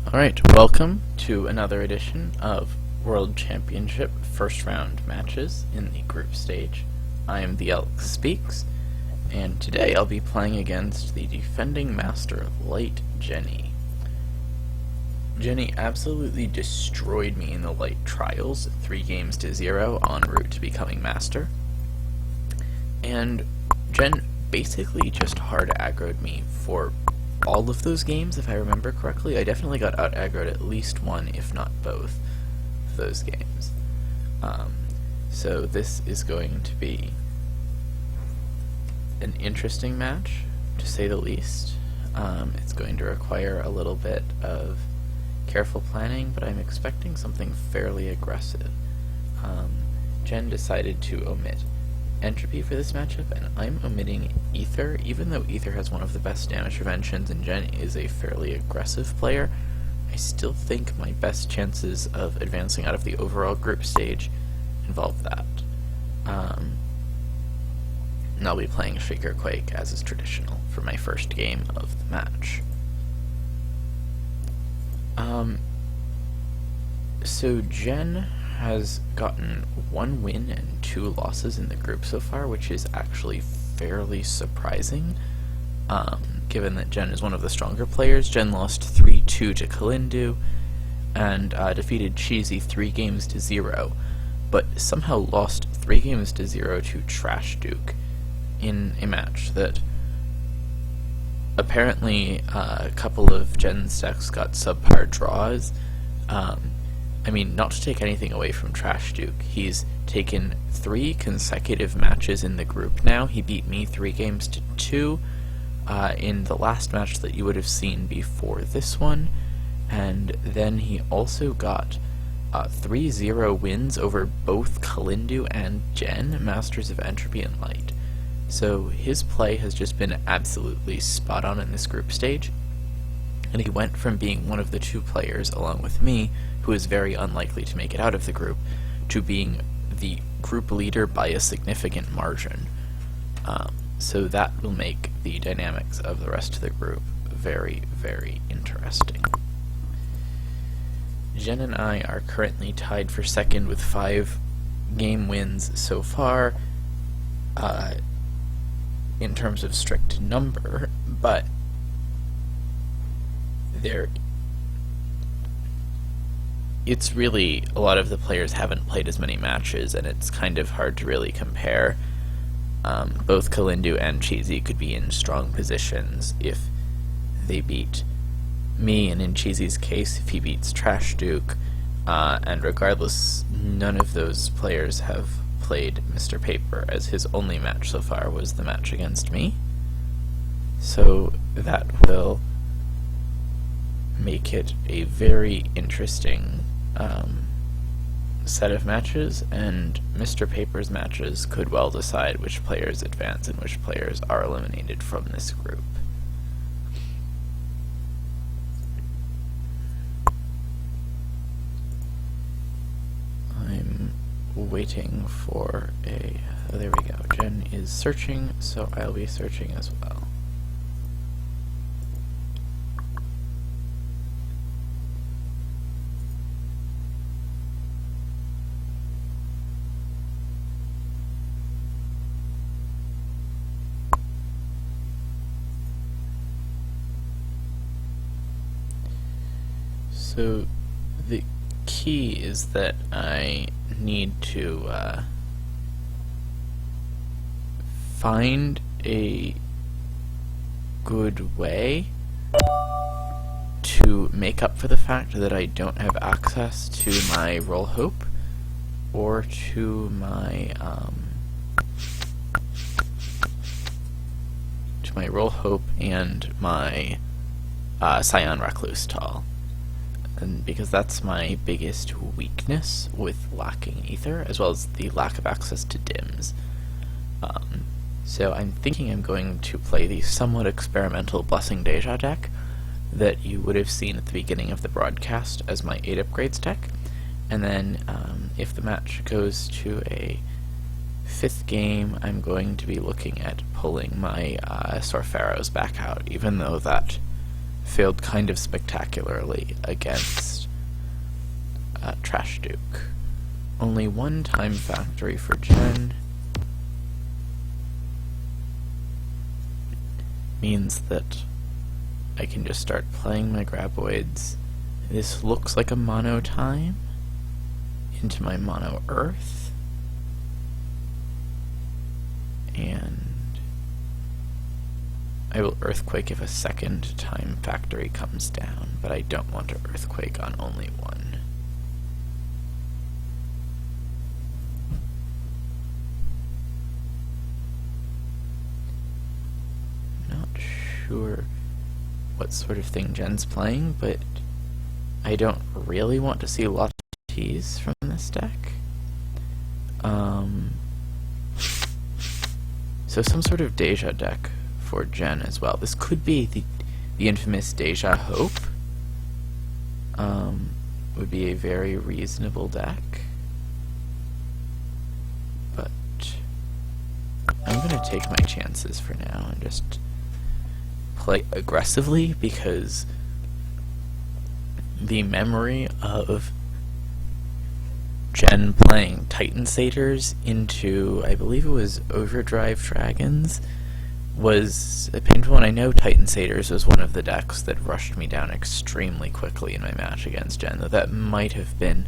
Alright, welcome to another edition of World Championship first round matches in the group stage. I am theelkspeaks, and today I'll be playing against the defending Master of Light, Jenny. Jenny absolutely destroyed me in the Light Trials, 3-0 en route to becoming Master. And Jen basically just hard aggroed me for all of those games, if I remember correctly. I definitely got out aggroed at least one, if not both, of those games. So this is going to be an interesting match, to say the least. It's going to require a little bit of careful planning, but I'm expecting something fairly aggressive. Jen decided to omit Entropy for this matchup, and I'm omitting Ether, even though Ether has one of the best damage preventions and Jen is a fairly aggressive player. I still think my best chances of advancing out of the overall group stage involve that. And I'll be playing Shaker Quake, as is traditional, for my first game of the match. So Jen has gotten 1 win and 2 losses in the group so far, which is actually fairly surprising, given that Jen is one of the stronger players. Jen lost 3-2 to Kalindu, and defeated Cheesy 3-0, but somehow lost 3-0 to Trash Duke in a match that apparently a couple of Jen's decks got subpar draws. I mean, not to take anything away from Trash Duke, he's taken 3 consecutive matches in the group now. He beat me 3-2 in the last match that you would have seen before this one, and then he also got 3-0 wins over both Kalindu and Jen, Masters of Entropy and Light. So his play has just been absolutely spot on in this group stage, and he went from being one of the 2 players, along with me, who is very unlikely to make it out of the group, to being the group leader by a significant margin. So that will make the dynamics of the rest of the group very, very interesting. Jen and I are currently tied for second with 5 game wins so far, in terms of strict number, but it's really, a lot of the players haven't played as many matches, and it's kind of hard to really compare. Both Kalindu and Cheesy could be in strong positions if they beat me, and in Cheesy's case, if he beats Trash Duke, and regardless, none of those players have played Mr. Paper, as his only match so far was the match against me. So that will make it a very interesting set of matches, and Mr. Paper's matches could well decide which players advance and which players are eliminated from this group. I'm waiting for a... oh, there we go. Jen is searching, so I'll be searching as well. So the key is that I need to find a good way to make up for the fact that I don't have access to my Roll Hope or to my Roll Hope and my Scion Recluse Tall. And because that's my biggest weakness with lacking Ether, as well as the lack of access to DIMs. So I'm thinking I'm going to play the somewhat experimental Blessing Deja deck that you would have seen at the beginning of the broadcast as my 8 upgrades deck, and then if the match goes to a 5th game, I'm going to be looking at pulling my Sorfaros back out, even though that failed kind of spectacularly against Trash Duke. Only one time factory for Jen means that I can just start playing my Graboids. This looks like a mono time into my mono earth, and I will earthquake if a second time factory comes down, but I don't want to earthquake on only one. Not sure what sort of thing Jen's playing, but I don't really want to see lots of T's from this deck. So some sort of Deja deck for Jen as well. This could be the infamous Deja Hope. Would be a very reasonable deck. But I'm gonna take my chances for now and just play aggressively, because the memory of Jen playing Titan Satyrs into, I believe it was Overdrive Dragons, was a painful one. I know Titan Satyrs was one of the decks that rushed me down extremely quickly in my match against Jen, though that might have been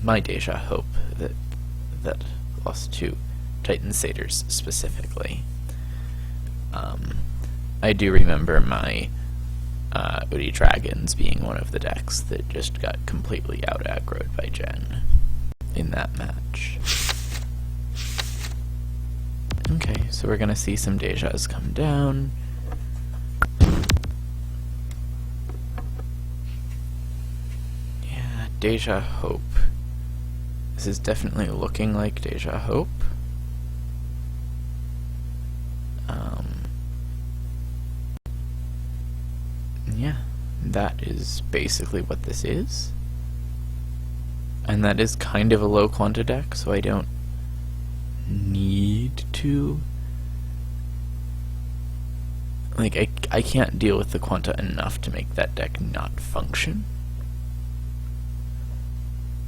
my Deja Hope that lost to Titan Satyrs specifically. I do remember my Udi Dragons being one of the decks that just got completely out-aggroed by Jen in that match. Okay, so we're gonna see some Dejas come down. Yeah, Deja Hope. This is definitely looking like Deja Hope. Yeah, that is basically what this is. And that is kind of a low quanta deck, so I don't need to... Like, I can't deal with the quanta enough to make that deck not function.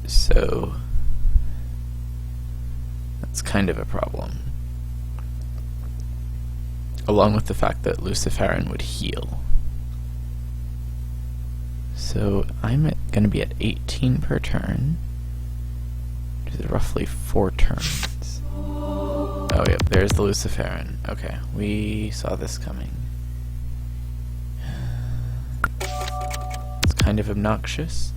So that's kind of a problem. Along with the fact that Luciferin would heal. So I'm going to be at 18 per turn, which is roughly 4 turns. Oh yep, there's the Luciferin. Okay, we saw this coming. It's kind of obnoxious,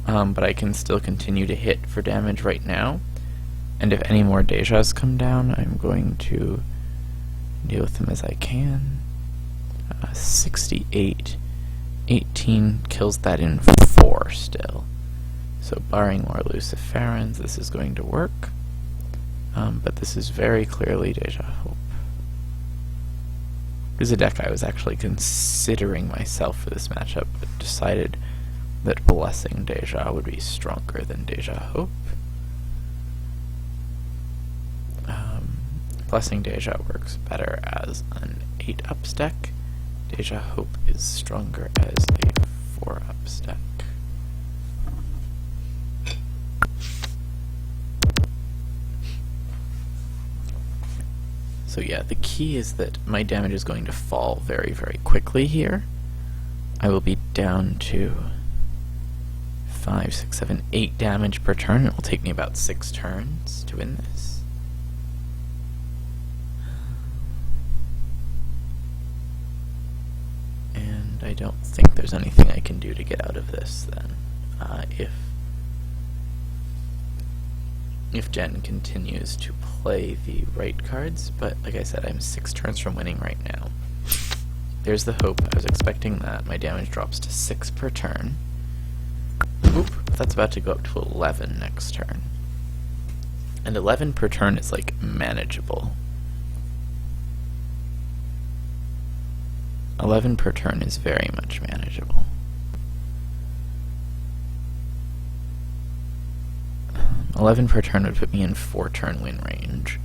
but I can still continue to hit for damage right now. And if any more Dejas come down, I'm going to deal with them as I can. 68. 18 kills that in 4 still. So barring more Luciferins, this is going to work. But this is very clearly Deja Hope. It was a deck I was actually considering myself for this matchup, but decided that Blessing Deja would be stronger than Deja Hope. Blessing Deja works better as an 8-ups deck. Deja Hope is stronger as a 4-ups deck. So yeah, the key is that my damage is going to fall very, very quickly here. I will be down to 5, 6, 7, 8 damage per turn. It will take me about 6 turns to win this. I don't think there's anything I can do to get out of this then, if Jen continues to play the right cards, but like I said, I'm 6 turns from winning right now. There's the Hope. I was expecting that. My damage drops to 6 per turn. Oop, that's about to go up to 11 next turn. And 11 per turn is like manageable. 11 per turn is very much manageable. 11 per turn would put me in 4-turn win range.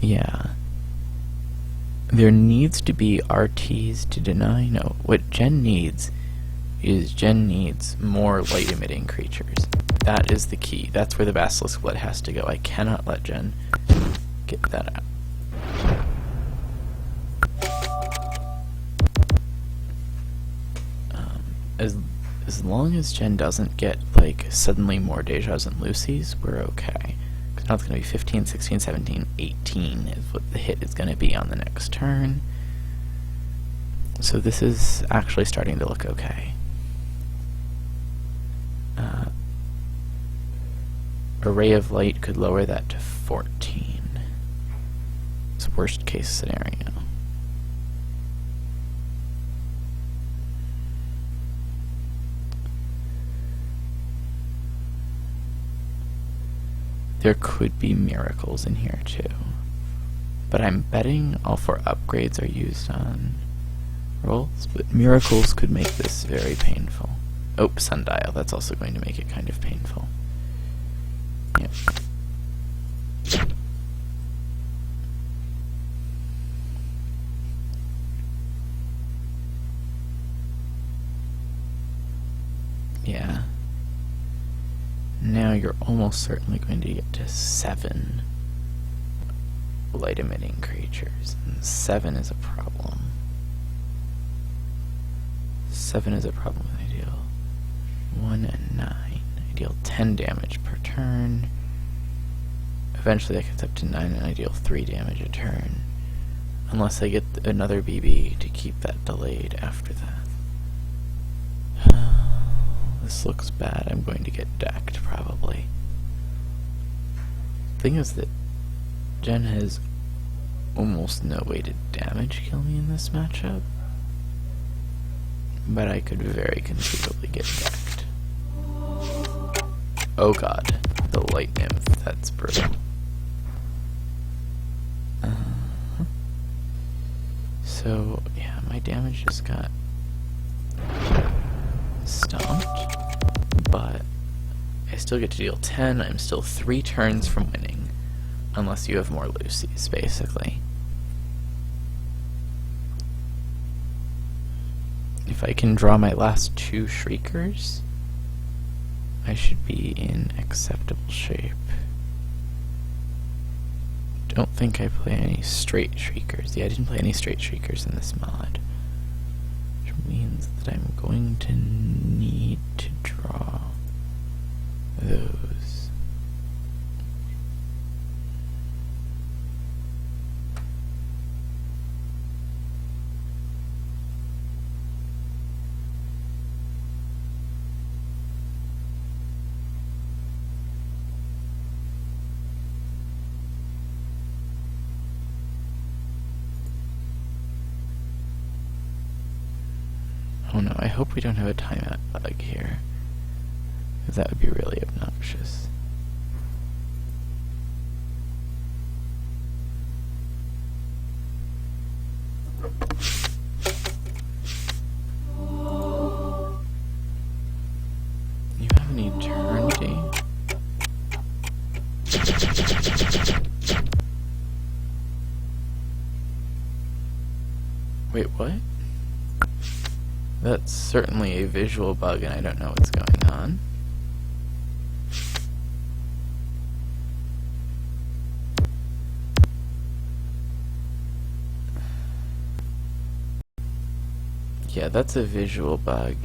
Yeah. There needs to be RTs to deny. No, what Jen needs is Jen needs more light-emitting creatures. That is the key. That's where the Basilisk Blood has to go. I cannot let Jen get that out. As long as Jen doesn't get, like, suddenly more Dejas and Lucy's, we're okay. Because now it's going to be 15, 16, 17, 18 is what the hit is going to be on the next turn. So this is actually starting to look okay. A Ray of Light could lower that to 14. It's worst case scenario. There could be miracles in here too. But I'm betting all 4 upgrades are used on rolls, but miracles could make this very painful. Oh, Sundial, that's also going to make it kind of painful. Yep. Yeah. Now you're almost certainly going to get to 7 light-emitting creatures, and 7 is a problem. 7 is a problem with I deal 1 and 9. I deal 10 damage per turn. Eventually that gets up to 9 and I deal 3 damage a turn. Unless I get another BB to keep that delayed after that. This looks bad. I'm going to get decked, probably. Thing is that Jen has almost no way to damage kill me in this matchup. But I could very conceivably get decked. Oh god, the Light Nymph, that's brutal. So, yeah, my damage just got stomped, but I still get to deal 10. I'm still 3 turns from winning, unless you have more Lucy's, basically. If I can draw my last 2 Shriekers, I should be in acceptable shape. Don't think I play any straight Shriekers. Yeah, I didn't play any straight Shriekers in this mod. Which means that I'm going to need to draw those. Oh no, I hope we don't have a timeout bug here, because that would be really obnoxious. You have an eternity? Wait, what? That's certainly a visual bug, and I don't know what's going on. Yeah, that's a visual bug.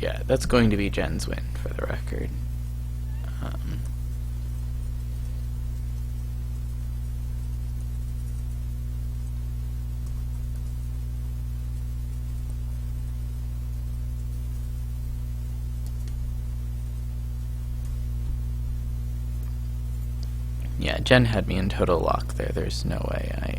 Yeah, that's going to be Jen's win, for the record. Yeah, Jen had me in total lock there. There's no way I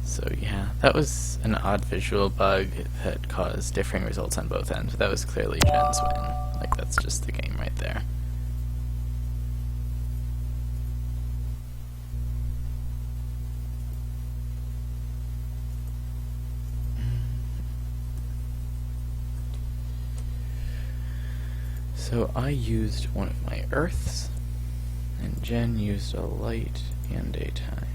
So yeah, that was an odd visual bug that caused differing results on both ends, but that was clearly Jen's win. Like, that's just the game right there. So I used one of my earths, and Jen used a light and a time.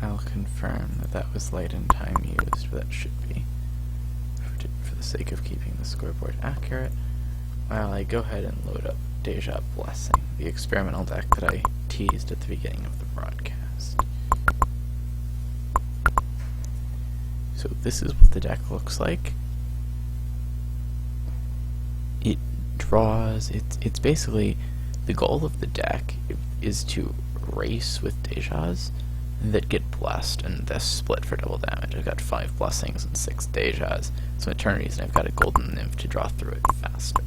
I'll confirm that that was light and time used, but that should be, for the sake of keeping the scoreboard accurate, while I go ahead and load up Deja Blessing, the experimental deck that I teased at the beginning of the broadcast. So this is what the deck looks like. It draws, it's basically, the goal of the deck is to race with Dejas that get blessed, and this split for double damage. I've got 5 blessings and 6 Dejas, some eternities, and I've got a golden nymph to draw through it faster.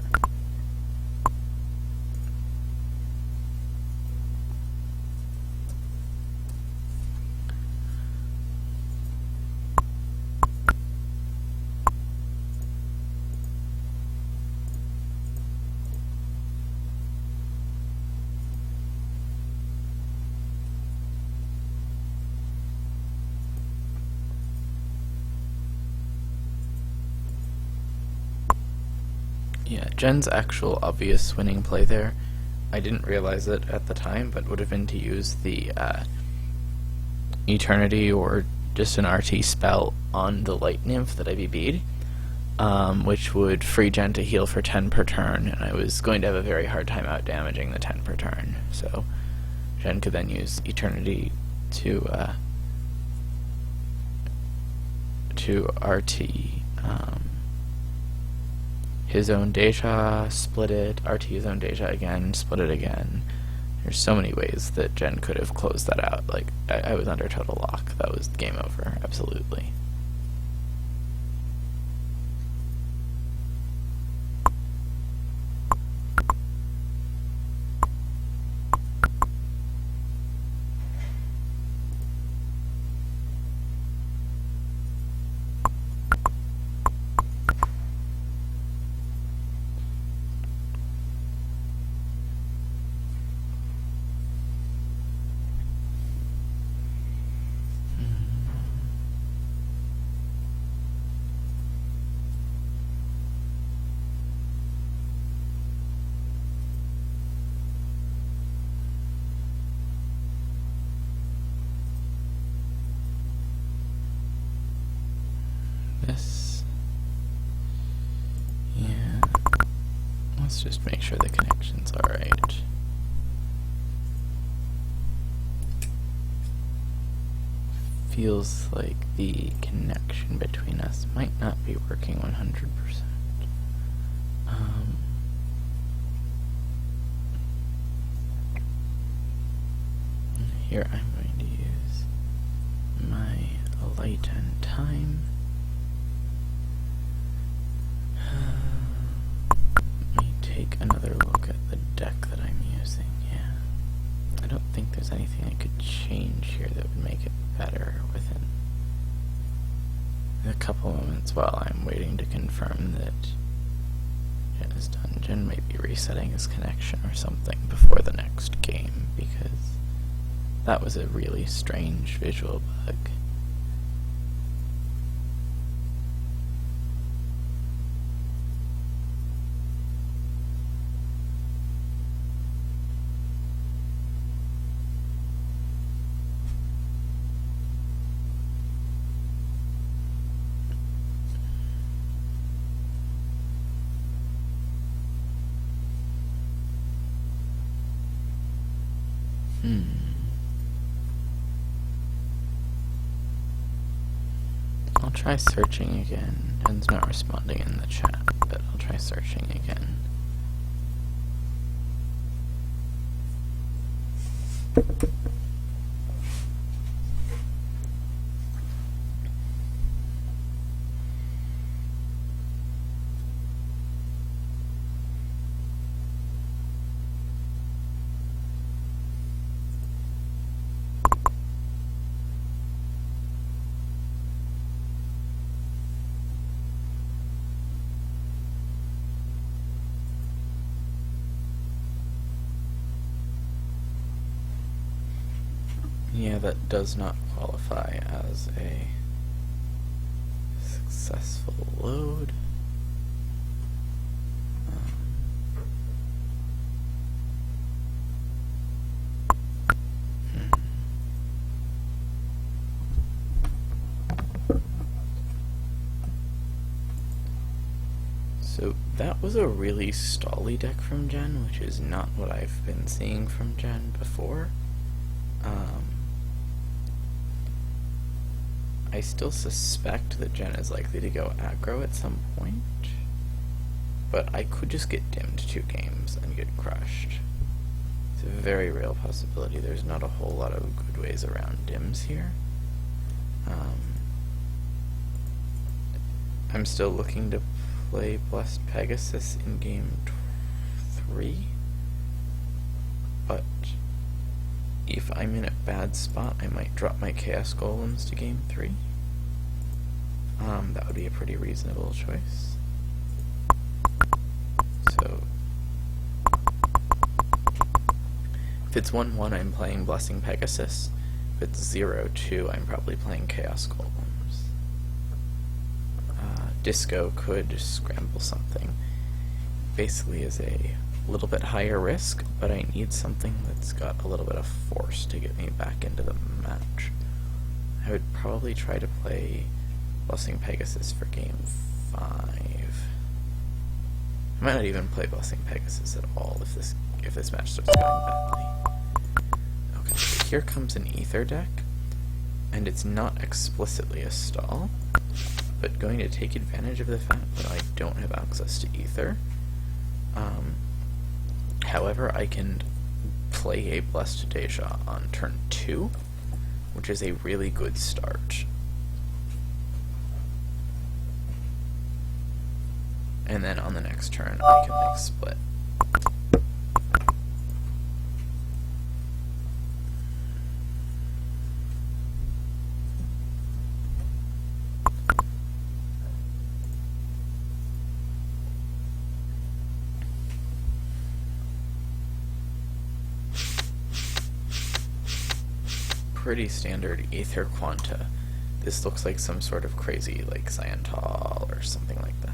Yeah, Jen's actual obvious winning play there, I didn't realize it at the time, but would have been to use the Eternity or just an RT spell on the Light Nymph that I BB'd, which would free Jen to heal for 10 per turn, and I was going to have a very hard time out damaging the 10 per turn, so Jen could then use Eternity to RT his own Deja, split it, RT his own Deja again, split it again. There's so many ways that Jen could have closed that out. Like, I was under total lock. That was game over, absolutely. This, yeah, let's just make sure the connection's alright. Feels like the connection between us might not be working 100%. Here I'm going to use my light and time. Let me take another look at the deck that I'm using. Yeah, I don't think there's anything I could change here that would make it better within a couple moments while I'm waiting to confirm that Jen is done. Jen might be resetting his connection or something before the next game, because that was a really strange visual bug. I'll try searching again. Jen's not responding in the chat, but I'll try searching again. Yeah, that does not qualify as a successful load. So that was a really stally deck from Jen, which is not what I've been seeing from Jen before. I still suspect that Jen is likely to go aggro at some point, but I could just get dimmed 2 games and get crushed. It's a very real possibility. There's not a whole lot of good ways around dims here. I'm still looking to play Blessed Pegasus in game 3, but if I'm in a bad spot, I might drop my Chaos Golems to game 3. That would be a pretty reasonable choice. So, if it's 1-1, I'm playing Blessing Pegasus. If it's 0-2, I'm probably playing Chaos Golems. Disco could scramble something. Basically is a little bit higher risk, but I need something that's got a little bit of force to get me back into the match. I would probably try to play Blessing Pegasus for game 5. I might not even play Blessing Pegasus at all if this match starts going badly. Okay, so here comes an Ether deck, and it's not explicitly a stall, but going to take advantage of the fact that I don't have access to Ether. However, I can play a Blessed Deja on turn 2, which is a really good start. And then on the next turn, I can like split. Pretty standard Aether Quanta. This looks like some sort of crazy, like, Cyantal or something like that.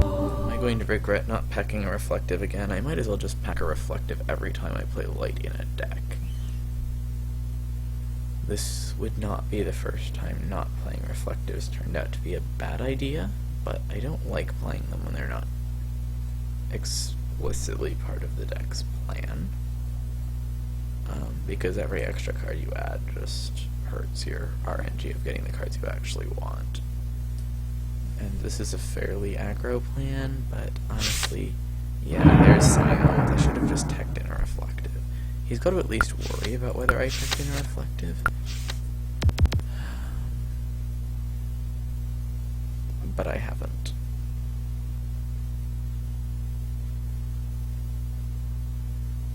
Am I going to regret not packing a Reflective again? I might as well just pack a Reflective every time I play Light in a deck. This would not be the first time not playing Reflectives turned out to be a bad idea, but I don't like playing them when they're not explicitly part of the deck's plan. Because every extra card you add just hurts your RNG of getting the cards you actually want. And this is a fairly aggro plan, but honestly, yeah, there's Scion. I should have just teched in a Reflective. He's got to at least worry about whether I teched in a Reflective. But I haven't.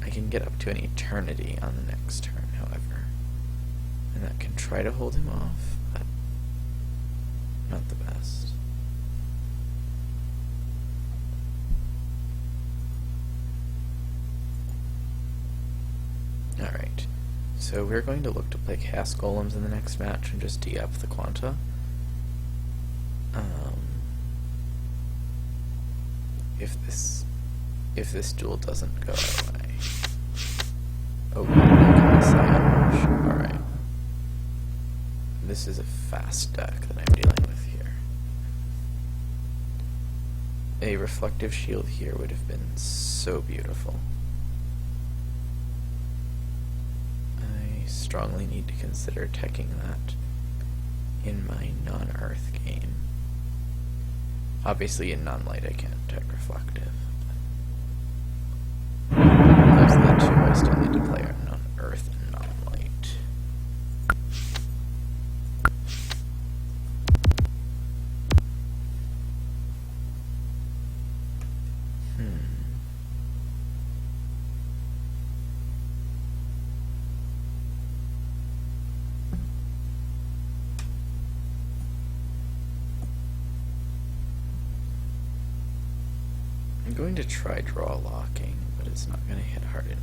I can get up to an Eternity on the next turn, however. And that can try to hold him off, but not the best. Alright, so we're going to look to play Chaos Golems in the next match and just de-up the Quanta. If this duel doesn't go our way. Oh, alright. This is a fast deck that I'm dealing with here. A Reflective Shield here would have been so beautiful. I strongly need to consider teching that in my non-Earth game. Obviously in non-light I can't tech Reflective. There's the I still need to play non-earth and non-light. I'm going to try draw locking, but it's not going to hit hard enough.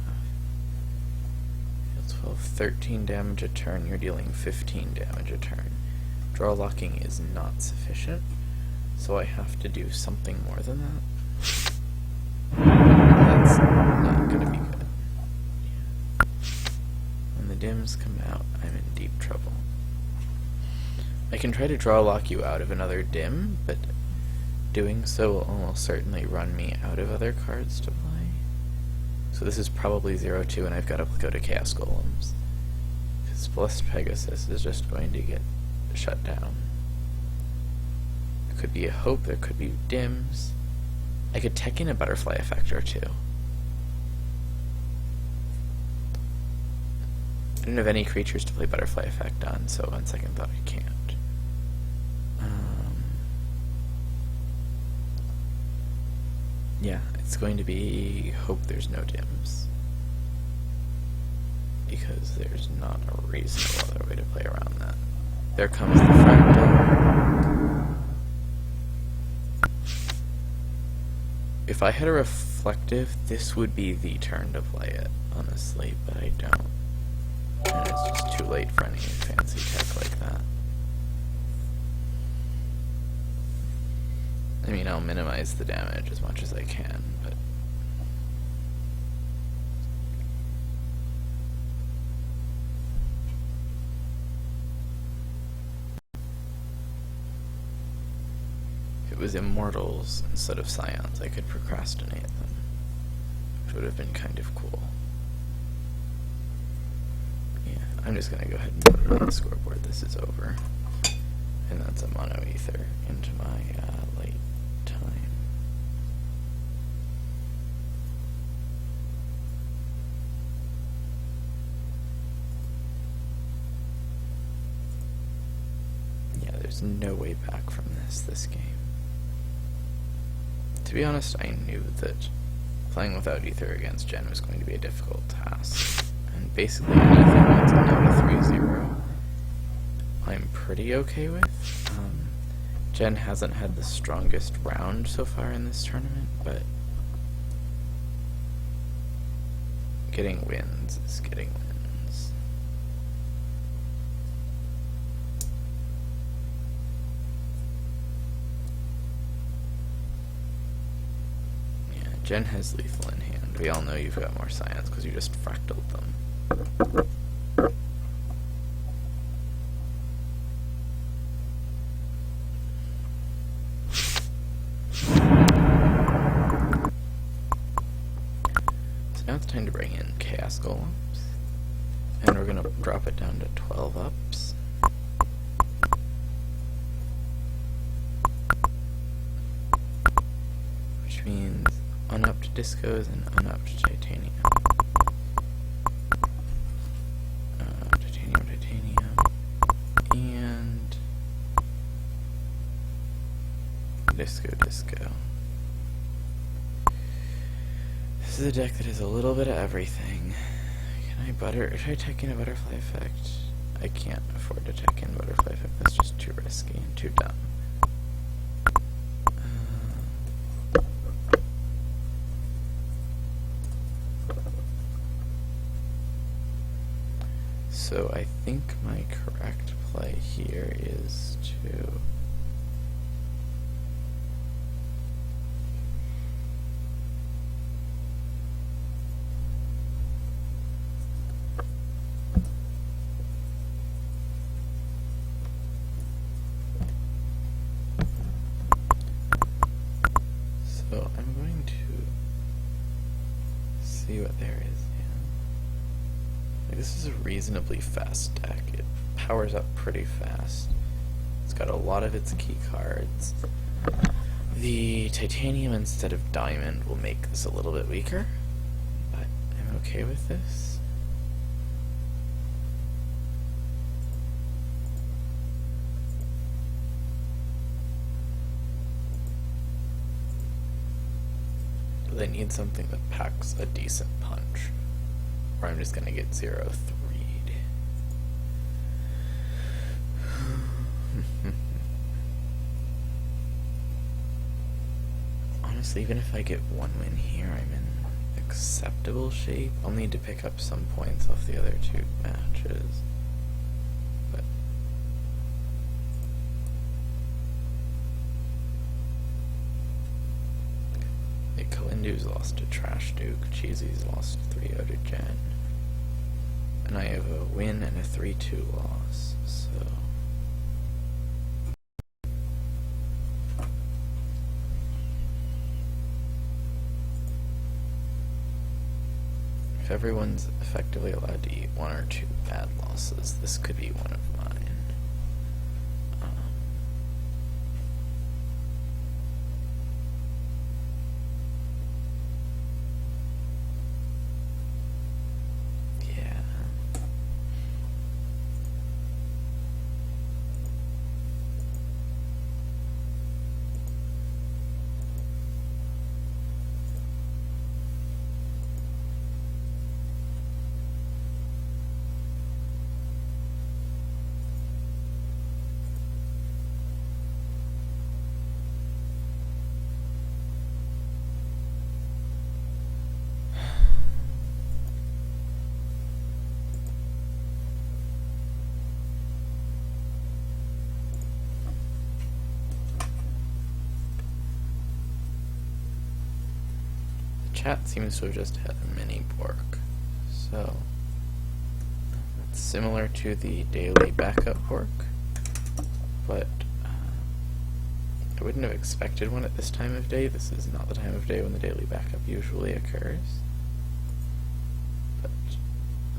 Deal 12, 13 damage a turn, you're dealing 15 damage a turn. Draw locking is not sufficient, so I have to do something more than that. That's not going to be good. When the dims come out, I'm in deep trouble. I can try to draw lock you out of another dim, but doing so will almost certainly run me out of other cards to play. So this is probably 0-2 and I've got to go to Chaos Golems. Because Blessed Pegasus is just going to get shut down. There could be a hope, there could be dims. I could tech in a Butterfly effect or two. I don't have any creatures to play Butterfly effect on, so on second thought I can't. Yeah, it's going to be hope there's no dims. Because there's not a reasonable other way to play around that. There comes the fractal. If I had a reflective, this would be the turn to play it, honestly, but I don't. And it's just too late for any fancy tech like that. I mean, I'll minimize the damage as much as I can, but... if it was Immortals instead of Scions, I could procrastinate them, which would have been kind of cool. Yeah, I'm just gonna go ahead and put it on the scoreboard. This is over. And that's a Mono Ether into my late time. Yeah, there's no way back from this game. To be honest, I knew that playing without Ether against Jen was going to be a difficult task. And basically anything that's a no to 3-0 I'm pretty okay with. Jen hasn't had the strongest round so far in this tournament, but getting wins is getting wins. Yeah, Jen has lethal in hand. We all know you've got more Scions because you just fractaled them. Now it's time to bring in Chaos Golems, and we're going to drop it down to 12 ups. Which means unupped Discos and unupped Titanium. Titanium, and Disco. This is a deck that has a little bit of everything. Should I tech in a Butterfly effect? I can't afford to tech in Butterfly effect. That's just too risky and too dumb. So I think my correct play here is to... So I'm going to see what there is. Yeah. Like, this is a reasonably fast deck. It powers up pretty fast. It's got a lot of its key cards. The Titanium instead of Diamond will make this a little bit weaker, but I'm I'm okay with this. They need something that packs a decent punch, or I'm just gonna get 0-3'd. Honestly, even if I get one win here, I'm in acceptable shape. I'll need to pick up some points off the other two matches. But Kalindu's lost to Trash Duke, Cheesy's lost 3-0 to Jen, and I have a win and a 3-2 loss, so... If everyone's effectively allowed to eat 1 or 2 bad losses, this could be one of mine. Yeah. Chat seems to have just had a mini bork, so it's similar to the daily backup bork, but I wouldn't have expected one at this time of day. This is not the time of day when the daily backup usually occurs, but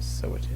so it is.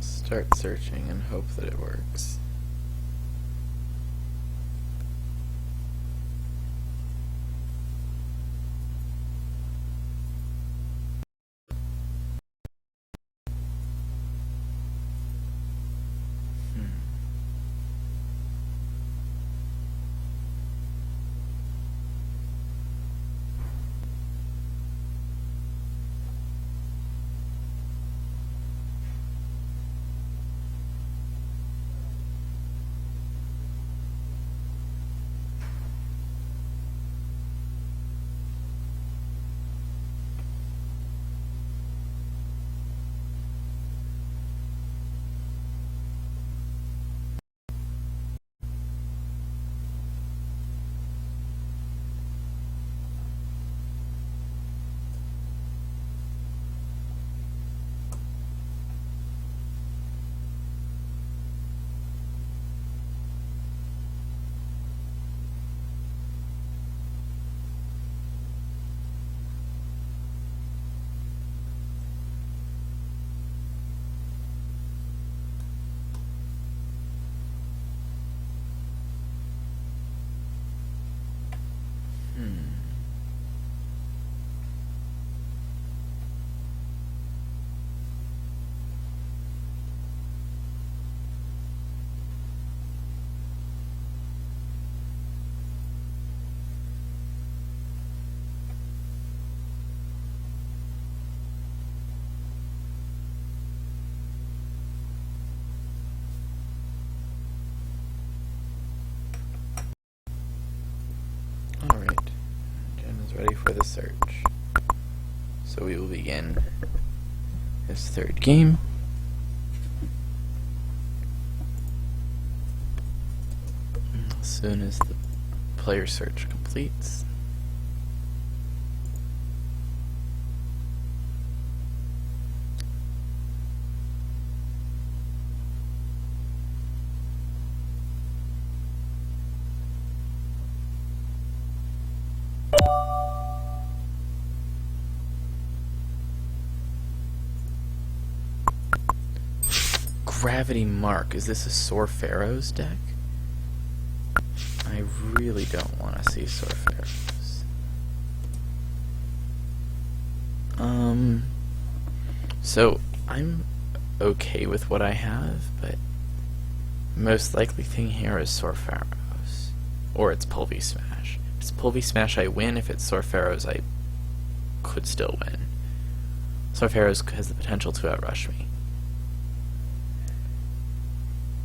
Start searching and hope that it works. ready for the search. So we will begin this third game. As soon as the player search completes. Gravity Mark. Is this a Sore Pharaoh's deck? I really don't want to see Sore Pharaohs. So I'm okay with what I have, but most likely thing here is Sore Pharaohs. Or it's Pulvy Smash. If it's Pulvy Smash, I win. If it's Sore Pharaohs, I could still win. Sore Pharaohs has the potential to outrush me.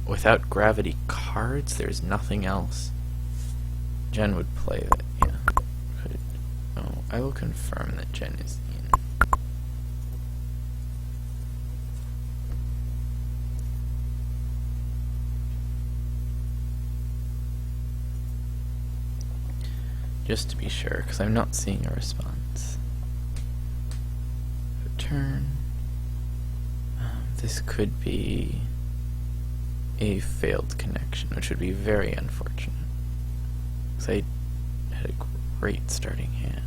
Without gravity cards, there's nothing else. Jen would play that, yeah. Oh, I will confirm that Jen is in. Just to be sure, because I'm not seeing a response. Return. This could be a failed connection, which would be very unfortunate, because I had a great starting hand.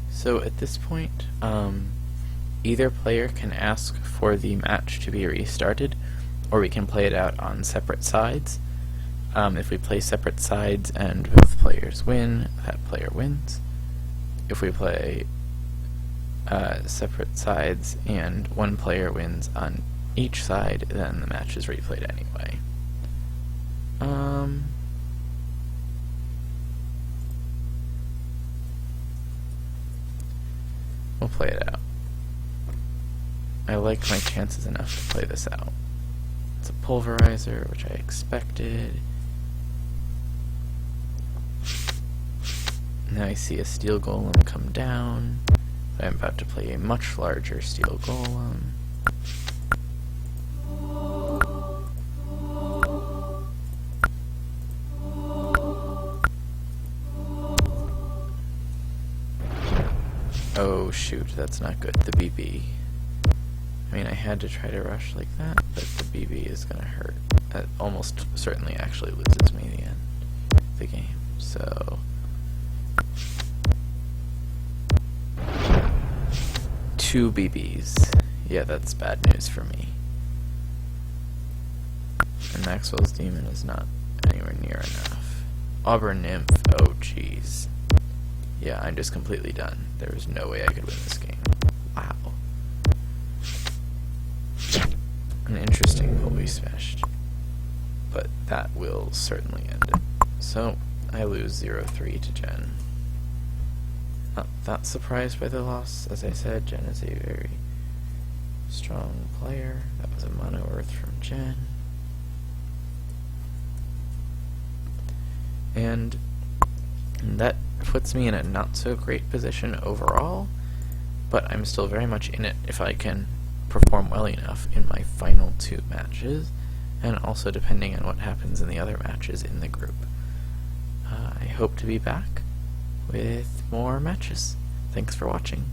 So at this point, either player can ask for the match to be restarted, or we can play it out on separate sides. If we play separate sides and both players win, that player wins. If we play separate sides and one player wins on each side, then the match is replayed anyway. We'll play it out. I like my chances enough to play this out. It's a pulverizer, which I expected. Now I see a steel golem come down. I'm about to play a much larger steel golem. Oh shoot, that's not good. The BB. I mean, I had to try to rush like that, but the BB is gonna hurt. That almost certainly actually loses me the end of the game, so... 2 BBs. Yeah, that's bad news for me. And Maxwell's Demon is not anywhere near enough. Auburn Nymph, oh jeez. Yeah, I'm just completely done. There was no way I could win this game. Wow. An interesting pull we smashed. But that will certainly end it. So, I lose 0-3 to Jen. Not that surprised by the loss. As I said, Jen is a very strong player. That was a mono earth from Jen. And that puts me in a not so great position overall, but I'm still very much in it if I can perform well enough in my final 2 matches, and also depending on what happens in the other matches in the group. I hope to be back with more matches. Thanks for watching.